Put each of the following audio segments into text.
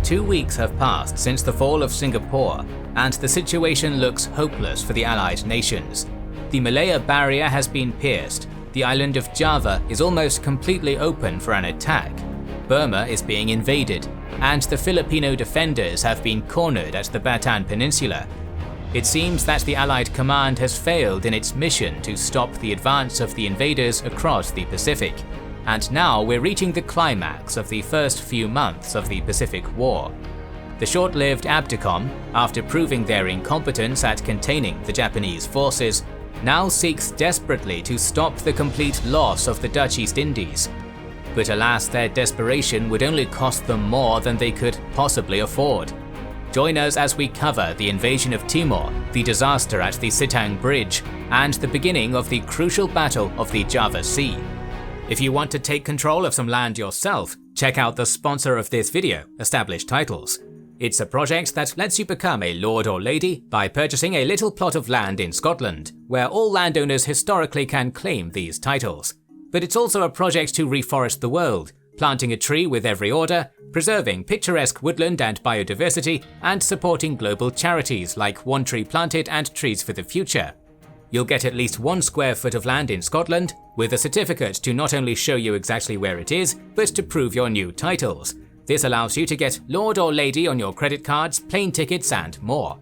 2 weeks have passed since the fall of Singapore, and the situation looks hopeless for the Allied nations. The Malaya Barrier has been pierced, the island of Java is almost completely open for an attack, Burma is being invaded, and the Filipino defenders have been cornered at the Bataan Peninsula. It seems that the Allied command has failed in its mission to stop the advance of the invaders across the Pacific, and now we're reaching the climax of the first few months of the Pacific War. The short-lived ABDICOM, after proving their incompetence at containing the Japanese forces, now seeks desperately to stop the complete loss of the Dutch East Indies. But alas, their desperation would only cost them more than they could possibly afford. Join us as we cover the invasion of Timor, the disaster at the Sitang Bridge, and the beginning of the crucial battle of the Java Sea. If you want to take control of some land yourself, check out the sponsor of this video, Established Titles. It's a project that lets you become a lord or lady by purchasing a little plot of land in Scotland, where all landowners historically can claim these titles. But it's also a project to reforest the world, planting a tree with every order, preserving picturesque woodland and biodiversity, and supporting global charities like One Tree Planted and Trees for the Future. You'll get at least 1 square foot of land in Scotland, with a certificate to not only show you exactly where it is, but to prove your new titles. This allows you to get Lord or Lady on your credit cards, plane tickets, and more.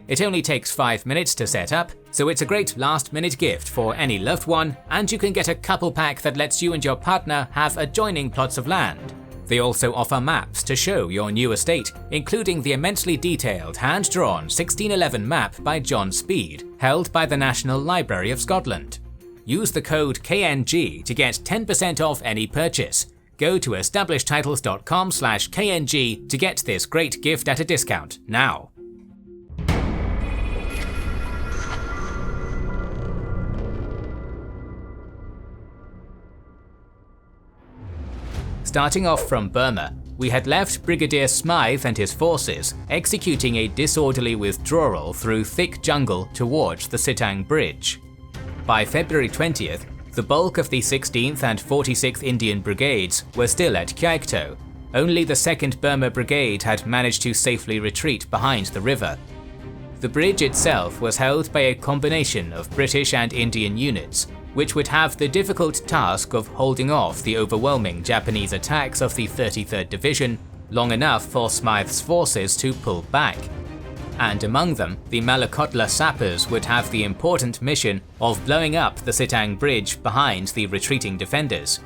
It only takes 5 minutes to set up, so it's a great last-minute gift for any loved one, and you can get a couple pack that lets you and your partner have adjoining plots of land. They also offer maps to show your new estate, including the immensely detailed hand-drawn 1611 map by John Speed, held by the National Library of Scotland. Use the code KNG to get 10% off any purchase. Go to establishedtitles.com/KNG to get this great gift at a discount now. Starting off from Burma, we had left Brigadier Smythe and his forces executing a disorderly withdrawal through thick jungle towards the Sitang Bridge. By February 20th, the bulk of the 16th and 46th Indian Brigades were still at Kyaikto. Only the 2nd Burma Brigade had managed to safely retreat behind the river. The bridge itself was held by a combination of British and Indian units, which would have the difficult task of holding off the overwhelming Japanese attacks of the 33rd Division long enough for Smythe's forces to pull back. And among them, the Malakotla sappers would have the important mission of blowing up the Sitang Bridge behind the retreating defenders.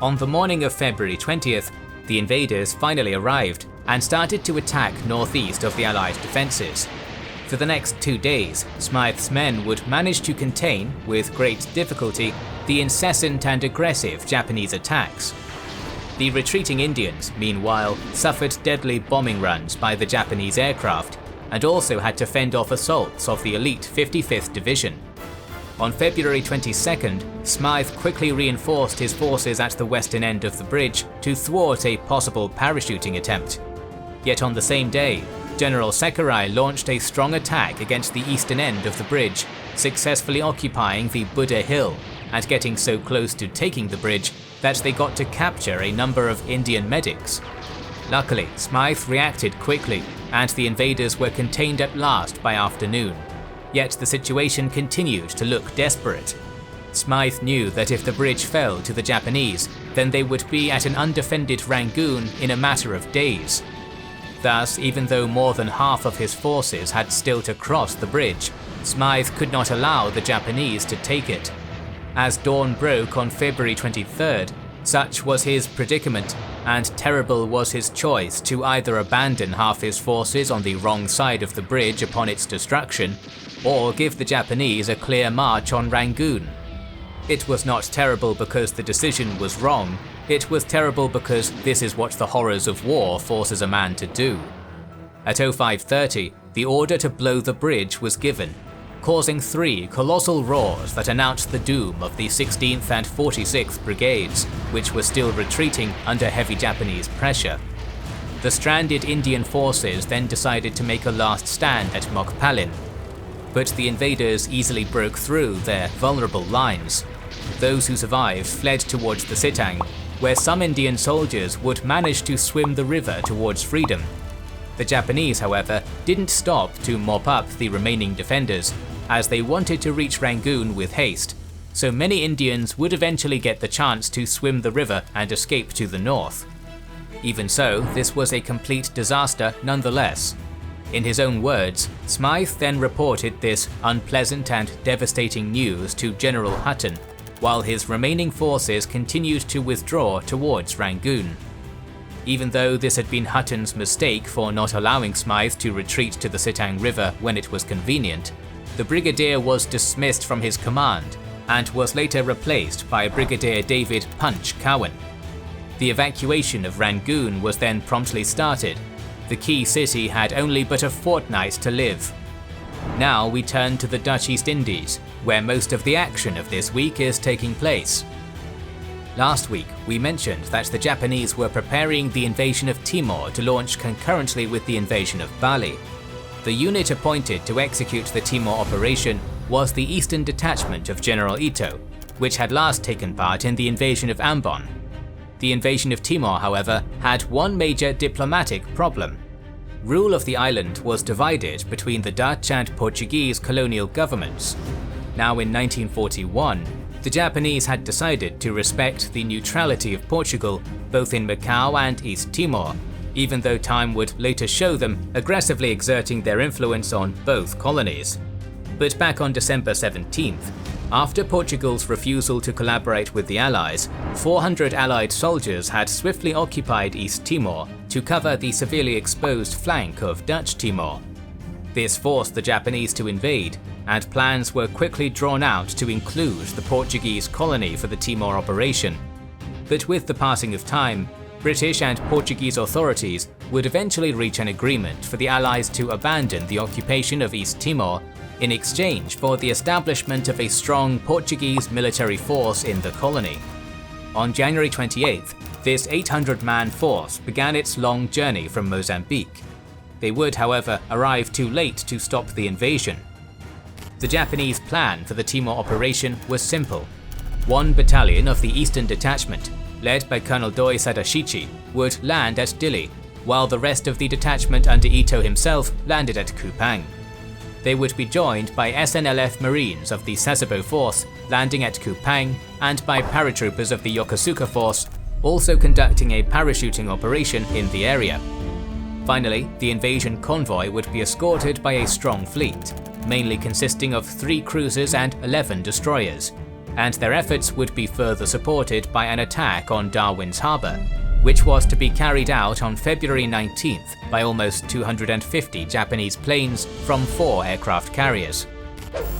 On the morning of February 20th, the invaders finally arrived and started to attack northeast of the Allied defences. For the next 2 days, Smythe's men would manage to contain, with great difficulty, the incessant and aggressive Japanese attacks. The retreating Indians, meanwhile, suffered deadly bombing runs by the Japanese aircraft, and also had to fend off assaults of the elite 55th Division. On February 22nd, Smythe quickly reinforced his forces at the western end of the bridge to thwart a possible parachuting attempt. Yet on the same day, General Sakurai launched a strong attack against the eastern end of the bridge, successfully occupying the Buddha Hill and getting so close to taking the bridge that they got to capture a number of Indian medics. Luckily, Smythe reacted quickly, and the invaders were contained at last by afternoon. Yet the situation continued to look desperate. Smythe knew that if the bridge fell to the Japanese, then they would be at an undefended Rangoon in a matter of days. Thus, even though more than half of his forces had still to cross the bridge, Smythe could not allow the Japanese to take it. As dawn broke on February 23rd, such was his predicament, and terrible was his choice to either abandon half his forces on the wrong side of the bridge upon its destruction, or give the Japanese a clear march on Rangoon. It was not terrible because the decision was wrong, it was terrible because this is what the horrors of war forces a man to do. At 05:30, the order to blow the bridge was given, causing 3 colossal roars that announced the doom of the 16th and 46th Brigades, which were still retreating under heavy Japanese pressure. The stranded Indian forces then decided to make a last stand at Mokpalin, but the invaders easily broke through their vulnerable lines. Those who survived fled towards the Sittang, where some Indian soldiers would manage to swim the river towards freedom. The Japanese, however, didn't stop to mop up the remaining defenders, as they wanted to reach Rangoon with haste, so many Indians would eventually get the chance to swim the river and escape to the north. Even so, this was a complete disaster nonetheless. In his own words, Smythe then reported this unpleasant and devastating news to General Hutton, while his remaining forces continued to withdraw towards Rangoon. Even though this had been Hutton's mistake for not allowing Smythe to retreat to the Sitang River when it was convenient, the brigadier was dismissed from his command and was later replaced by Brigadier David Punch Cowan. The evacuation of Rangoon was then promptly started. The key city had only but a fortnight to live. Now we turn to the Dutch East Indies, where most of the action of this week is taking place. Last week, we mentioned that the Japanese were preparing the invasion of Timor to launch concurrently with the invasion of Bali. The unit appointed to execute the Timor operation was the Eastern Detachment of General Ito, which had last taken part in the invasion of Ambon. The invasion of Timor, however, had one major diplomatic problem. Rule of the island was divided between the Dutch and Portuguese colonial governments. Now in 1941, the Japanese had decided to respect the neutrality of Portugal both in Macau and East Timor, even though time would later show them aggressively exerting their influence on both colonies. But back on December 17th, after Portugal's refusal to collaborate with the Allies, 400 Allied soldiers had swiftly occupied East Timor to cover the severely exposed flank of Dutch Timor. This forced the Japanese to invade, and plans were quickly drawn out to include the Portuguese colony for the Timor operation. But with the passing of time, British and Portuguese authorities would eventually reach an agreement for the Allies to abandon the occupation of East Timor in exchange for the establishment of a strong Portuguese military force in the colony. On January 28th, this 800-man force began its long journey from Mozambique. They would, however, arrive too late to stop the invasion. The Japanese plan for the Timor operation was simple. One battalion of the Eastern Detachment, led by Colonel Doi Sadashichi, would land at Dili, while the rest of the detachment under Ito himself landed at Kupang. They would be joined by SNLF Marines of the Sasebo Force landing at Kupang and by paratroopers of the Yokosuka Force also conducting a parachuting operation in the area. Finally, the invasion convoy would be escorted by a strong fleet, mainly consisting of 3 cruisers and 11 destroyers, and their efforts would be further supported by an attack on Darwin's Harbour, which was to be carried out on February 19th by almost 250 Japanese planes from 4 aircraft carriers.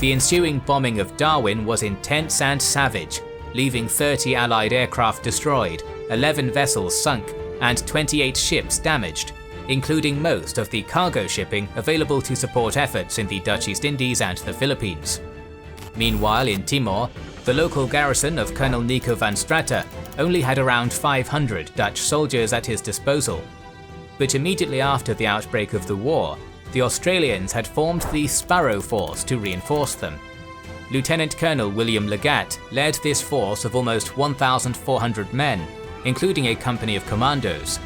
The ensuing bombing of Darwin was intense and savage, leaving 30 Allied aircraft destroyed, 11 vessels sunk, and 28 ships damaged, including most of the cargo shipping available to support efforts in the Dutch East Indies and the Philippines. Meanwhile, in Timor, the local garrison of Colonel Nico van Stratta only had around 500 Dutch soldiers at his disposal. But immediately after the outbreak of the war, the Australians had formed the Sparrow Force to reinforce them. Lieutenant Colonel William Legat led this force of almost 1,400 men, including a company of commandos.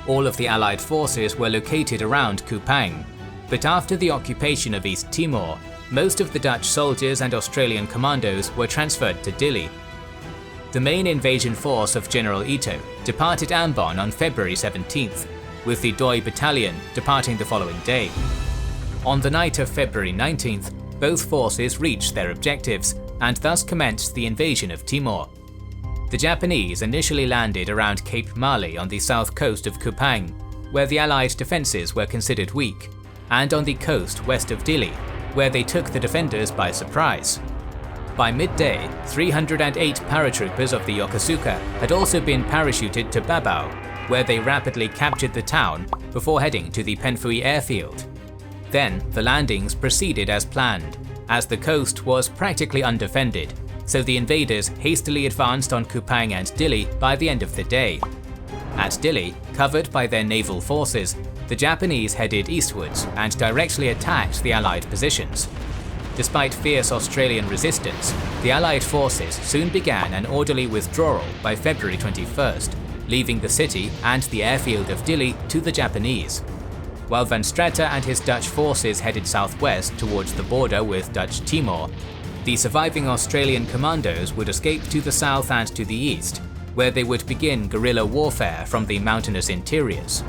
All of the Allied forces were located around Kupang, but after the occupation of East Timor, most of the Dutch soldiers and Australian commandos were transferred to Dili. The main invasion force of General Ito departed Ambon on February 17th, with the Doi Battalion departing the following day. On the night of February 19th, both forces reached their objectives and thus commenced the invasion of Timor. The Japanese initially landed around Cape Mali on the south coast of Kupang, where the Allied defences were considered weak, and on the coast west of Dili, where they took the defenders by surprise. By midday, 308 paratroopers of the Yokosuka had also been parachuted to Babao, where they rapidly captured the town before heading to the Penfui airfield. Then, the landings proceeded as planned, as the coast was practically undefended, so the invaders hastily advanced on Kupang and Dili by the end of the day. At Dili, covered by their naval forces, the Japanese headed eastwards and directly attacked the Allied positions. Despite fierce Australian resistance, the Allied forces soon began an orderly withdrawal by February 21st, leaving the city and the airfield of Dili to the Japanese. While Van Straten and his Dutch forces headed southwest towards the border with Dutch Timor, the surviving Australian commandos would escape to the south and to the east, where they would begin guerrilla warfare from the mountainous interiors.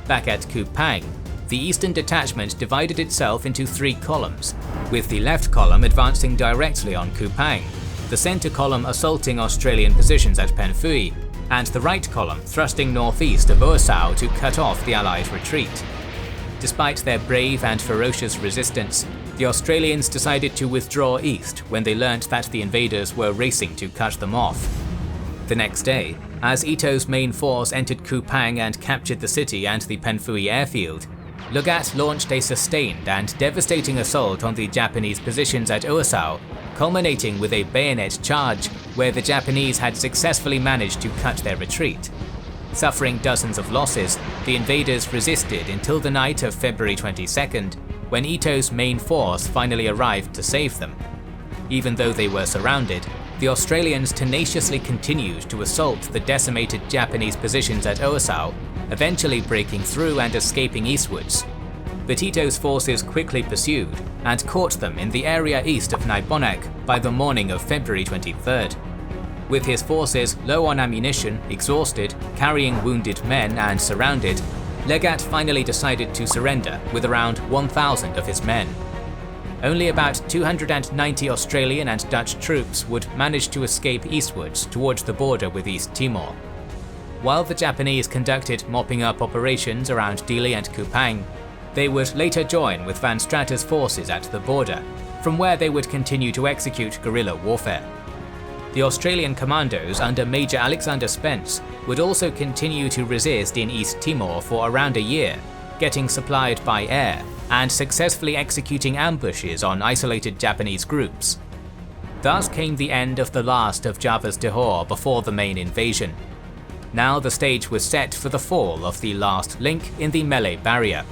Back at Kupang, the eastern detachment divided itself into 3 columns, with the left column advancing directly on Kupang, the centre column assaulting Australian positions at Penfui, and the right column thrusting northeast of Oasau to cut off the Allied retreat. Despite their brave and ferocious resistance, the Australians decided to withdraw east when they learnt that the invaders were racing to cut them off. The next day, as Ito's main force entered Kupang and captured the city and the Penfui airfield, Legat launched a sustained and devastating assault on the Japanese positions at Oasau, culminating with a bayonet charge where the Japanese had successfully managed to cut their retreat. Suffering dozens of losses, the invaders resisted until the night of February 22nd, when Ito's main force finally arrived to save them. Even though they were surrounded, the Australians tenaciously continued to assault the decimated Japanese positions at Oasau, eventually breaking through and escaping eastwards. But Ito's forces quickly pursued and caught them in the area east of Naibonak by the morning of February 23rd. With his forces low on ammunition, exhausted, carrying wounded men and surrounded, Legat finally decided to surrender with around 1,000 of his men. Only about 290 Australian and Dutch troops would manage to escape eastwards towards the border with East Timor. While the Japanese conducted mopping up operations around Dili and Kupang, they would later join with Van Straten's forces at the border, from where they would continue to execute guerrilla warfare. The Australian commandos under Major Alexander Spence would also continue to resist in East Timor for around a year, getting supplied by air and successfully executing ambushes on isolated Japanese groups. Thus came the end of the last of Java's terror before the main invasion. Now the stage was set for the fall of the last link in the Malay barrier.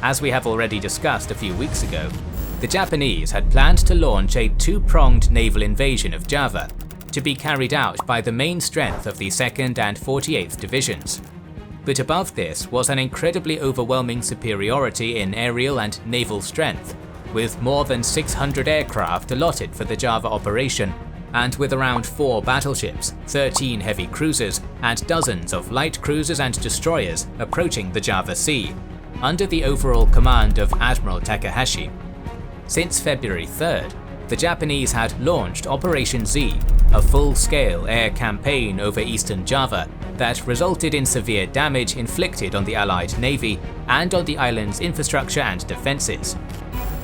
As we have already discussed a few weeks ago, the Japanese had planned to launch a 2-pronged naval invasion of Java, to be carried out by the main strength of the 2nd and 48th Divisions. But above this was an incredibly overwhelming superiority in aerial and naval strength, with more than 600 aircraft allotted for the Java operation, and with around 4 battleships, 13 heavy cruisers, and dozens of light cruisers and destroyers approaching the Java Sea, under the overall command of Admiral Takahashi. Since February 3rd, the Japanese had launched Operation Z, a full-scale air campaign over eastern Java that resulted in severe damage inflicted on the Allied Navy and on the island's infrastructure and defences.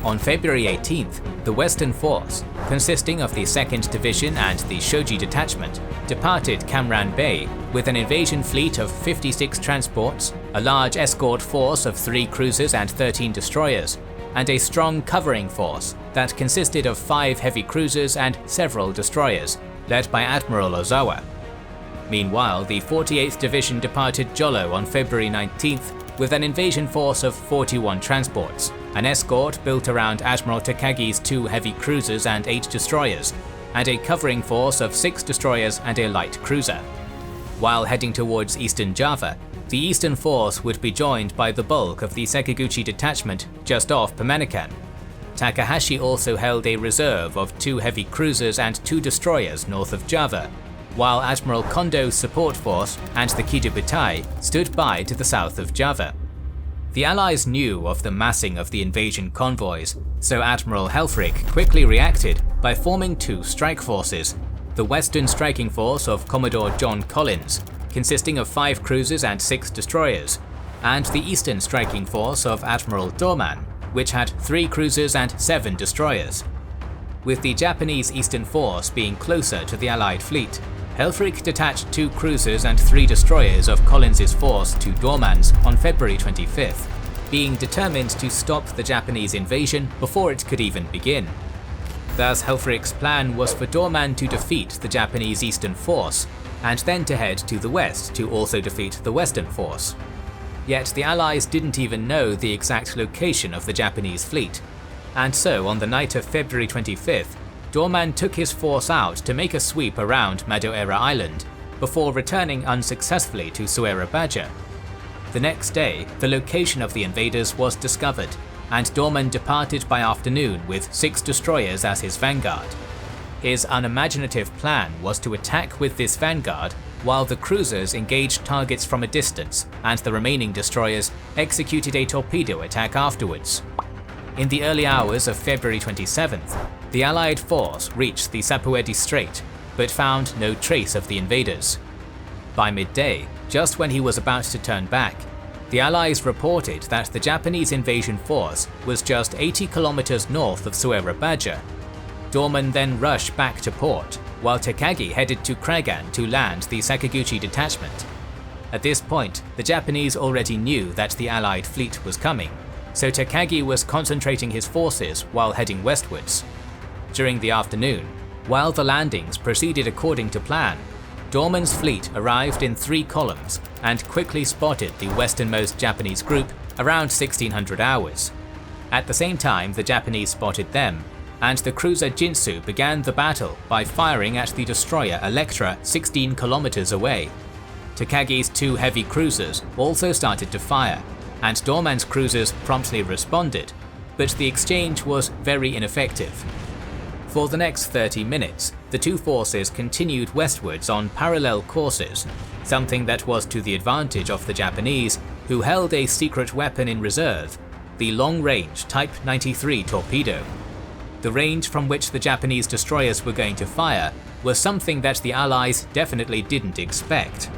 On February 18th, the Western Force, consisting of the 2nd Division and the Shoji Detachment, departed Cam Bay with an invasion fleet of 56 transports, a large escort force of 3 cruisers and 13 destroyers, and a strong covering force that consisted of 5 heavy cruisers and several destroyers, led by Admiral Ozawa. Meanwhile, the 48th Division departed Jolo on February 19th with an invasion force of 41 transports, an escort built around Admiral Takagi's 2 heavy cruisers and 8 destroyers, and a covering force of 6 destroyers and a light cruiser. While heading towards eastern Java, the eastern force would be joined by the bulk of the Sekiguchi detachment just off Pemanican. Takahashi also held a reserve of 2 heavy cruisers and 2 destroyers north of Java, while Admiral Kondo's support force and the Kijibutai stood by to the south of Java. The Allies knew of the massing of the invasion convoys, so Admiral Helfrich quickly reacted by forming 2 strike forces, the Western Striking Force of Commodore John Collins, consisting of 5 cruisers and 6 destroyers, and the Eastern Striking Force of Admiral Dorman, which had 3 cruisers and 7 destroyers. With the Japanese Eastern Force being closer to the Allied fleet, Helfrich detached 2 cruisers and 3 destroyers of Collins's force to Dorman's on February 25th, being determined to stop the Japanese invasion before it could even begin. Thus Helfrich's plan was for Dorman to defeat the Japanese Eastern Force, and then to head to the west to also defeat the Western Force. Yet the Allies didn't even know the exact location of the Japanese fleet. and so on the night of February 25th, Dorman took his force out to make a sweep around Madoera Island, before returning unsuccessfully to Surabaya. The next day, the location of the invaders was discovered, and Dorman departed by afternoon with 6 destroyers as his vanguard. His unimaginative plan was to attack with this vanguard while the cruisers engaged targets from a distance and the remaining destroyers executed a torpedo attack afterwards. In the early hours of February 27th, the Allied force reached the Sapuedi Strait, but found no trace of the invaders. By midday, just when he was about to turn back, the Allies reported that the Japanese invasion force was just 80 kilometers north of Surabaya. Dorman then rushed back to port, while Takagi headed to Kragan to land the Sakaguchi detachment. At this point, the Japanese already knew that the Allied fleet was coming, so Takagi was concentrating his forces while heading westwards. During the afternoon, while the landings proceeded according to plan, Dorman's fleet arrived in 3 columns and quickly spotted the westernmost Japanese group around 1600 hours. At the same time, the Japanese spotted them, and the cruiser Jinsu began the battle by firing at the destroyer Electra 16 kilometers away. Takagi's 2 heavy cruisers also started to fire, and Dorman's cruisers promptly responded, but the exchange was very ineffective. For the next 30 minutes, the 2 forces continued westwards on parallel courses, something that was to the advantage of the Japanese, who held a secret weapon in reserve, the long-range Type 93 torpedo. The range from which the Japanese destroyers were going to fire was something that the Allies definitely didn't expect.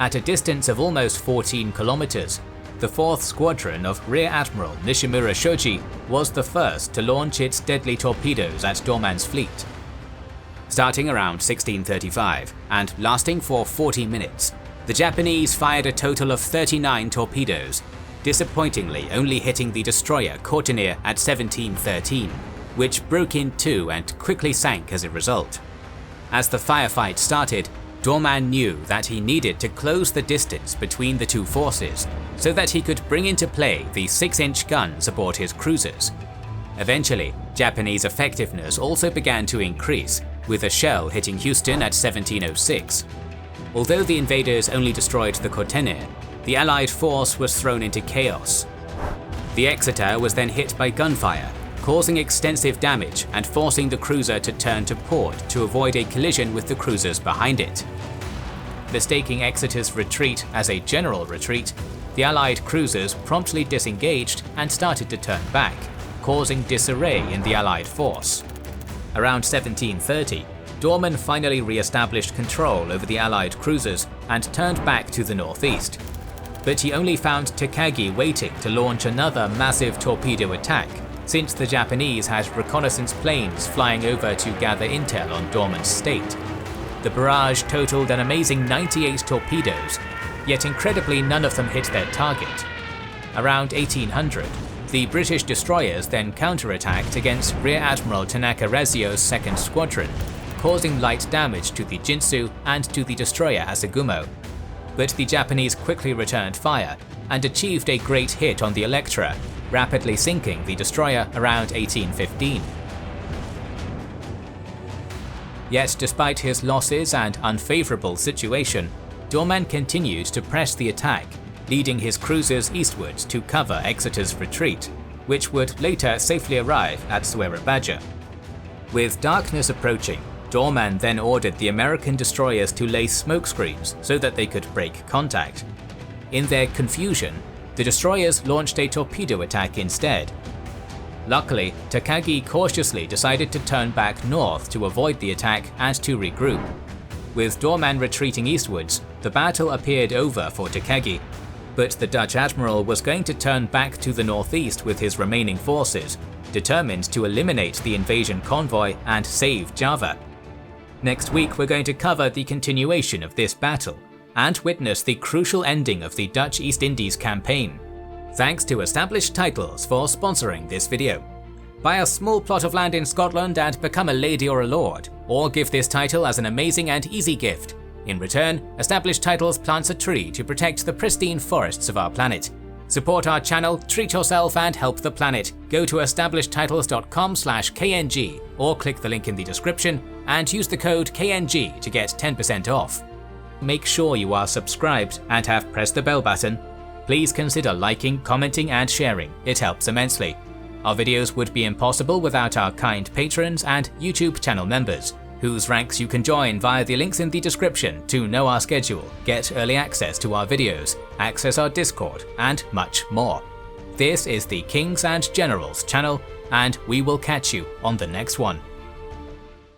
At a distance of almost 14 kilometers, the 4th Squadron of Rear Admiral Nishimura Shoji was the first to launch its deadly torpedoes at Dorman's fleet. Starting around 1635 and lasting for 40 minutes, the Japanese fired a total of 39 torpedoes, disappointingly only hitting the destroyer Courtineer at 1713, which broke in 2 and quickly sank as a result. As the firefight started, Dorman knew that he needed to close the distance between the 2 forces so that he could bring into play the 6-inch guns aboard his cruisers. Eventually, Japanese effectiveness also began to increase, with a shell hitting Houston at 1706. Although the invaders only destroyed the Courtineer, the Allied force was thrown into chaos. The Exeter was then hit by gunfire, causing extensive damage and forcing the cruiser to turn to port to avoid a collision with the cruisers behind it. Mistaking Exeter's retreat as a general retreat, the Allied cruisers promptly disengaged and started to turn back, causing disarray in the Allied force. Around 1730, Dorman finally re-established control over the Allied cruisers and turned back to the northeast. But he only found Takagi waiting to launch another massive torpedo attack, since the Japanese had reconnaissance planes flying over to gather intel on Dorman's state. The barrage totaled an amazing 98 torpedoes, yet incredibly none of them hit their target. Around 1800, the British destroyers then counterattacked against Rear Admiral Tanaka Razio's 2nd Squadron, causing light damage to the Jinsu and to the destroyer Hasegumo. But the Japanese quickly returned fire and achieved a great hit on the Electra, rapidly sinking the destroyer around 1815. Yet despite his losses and unfavourable situation, Dorman continued to press the attack, leading his cruisers eastwards to cover Exeter's retreat, which would later safely arrive at Surabaya. With darkness approaching, Dorman then ordered the American destroyers to lay smokescreens so that they could break contact. In their confusion, the destroyers launched a torpedo attack instead. Luckily, Takagi cautiously decided to turn back north to avoid the attack and to regroup. With Dorman retreating eastwards, the battle appeared over for Takagi, but the Dutch admiral was going to turn back to the northeast with his remaining forces, determined to eliminate the invasion convoy and save Java. Next week we're going to cover the continuation of this battle, and witness the crucial ending of the Dutch East Indies campaign. Thanks to Established Titles for sponsoring this video. Buy a small plot of land in Scotland and become a lady or a lord, or give this title as an amazing and easy gift. In return, Established Titles plants a tree to protect the pristine forests of our planet. Support our channel, treat yourself and help the planet. Go to establishedtitles.com/KNG or click the link in the description and use the code KNG to get 10% off. Make sure you are subscribed and have pressed the bell button. Please consider liking, commenting and sharing, it helps immensely. Our videos would be impossible without our kind patrons and YouTube channel members, whose ranks you can join via the links in the description to know our schedule, get early access to our videos, access our Discord, and much more. This is the Kings and Generals channel, and we will catch you on the next one.